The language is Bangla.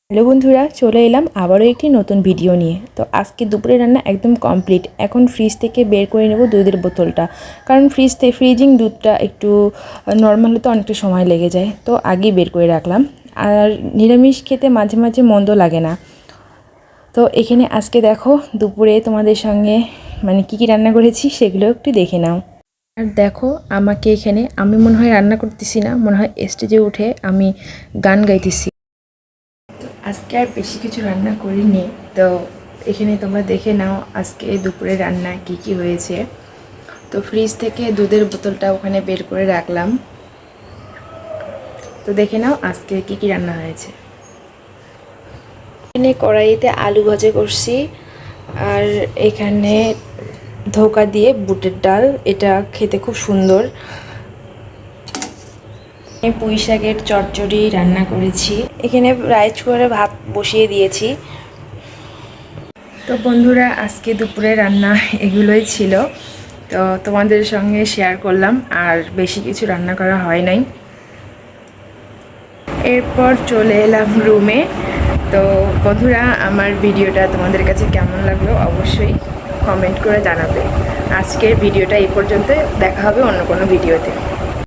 হ্যালো বন্ধুরা, চলে এলাম আবারও একটি নতুন ভিডিও নিয়ে। তো আজকে দুপুরে রান্না একদম কমপ্লিট। এখন ফ্রিজ থেকে বের করে নেব দুধের বোতলটা, কারণ ফ্রিজিং দুধটা একটু নর্মাল হতে অনেকটা সময় লেগে যায়, তো আগেই বের করে রাখলাম। আর নিরামিষ খেতে মাঝে মাঝে মন্দ লাগে না। তো এখানে আজকে দেখো দুপুরে তোমাদের সঙ্গে কী কী রান্না করেছি সেগুলো একটু দেখে নাও। আর দেখো আমাকে এখানে, আমি মনে হয় রান্না করতেছি না, মনে হয় স্টেজে উঠে আমি গান গাইতেছি। আজকে আর বেশি কিছু রান্না করিনি, তো এখানে তোমরা দেখে নাও আজকে দুপুরে রান্না কি কি হয়েছে। তো ফ্রিজ থেকে দুধের বোতলটা ওখানে বের করে রাখলাম, তো দেখে নাও আজকে কি কি রান্না হয়েছে। এখানে কড়াইতে আলু ভাজা করছি, আর এখানে ধোকা দিয়ে বুটের ডাল, এটা খেতে খুব সুন্দর। পুঁই শাকের চচ্চড়ি রান্না করেছি। এখানে রাইস কুকারে ভাত বসিয়ে দিয়েছি। তো বন্ধুরা, আজকে দুপুরে রান্না এগুলোই ছিল, তো তোমাদের সঙ্গে শেয়ার করলাম। আর বেশি কিছু রান্না করা হয় নাই। এরপর চলে এলাম রুমে। তো বন্ধুরা, আমার ভিডিওটা তোমাদের কাছে কেমন লাগলো অবশ্যই কমেন্ট করে জানাবে। আজকের ভিডিওটা এই পর্যন্ত, দেখা হবে অন্য কোনো ভিডিওতে।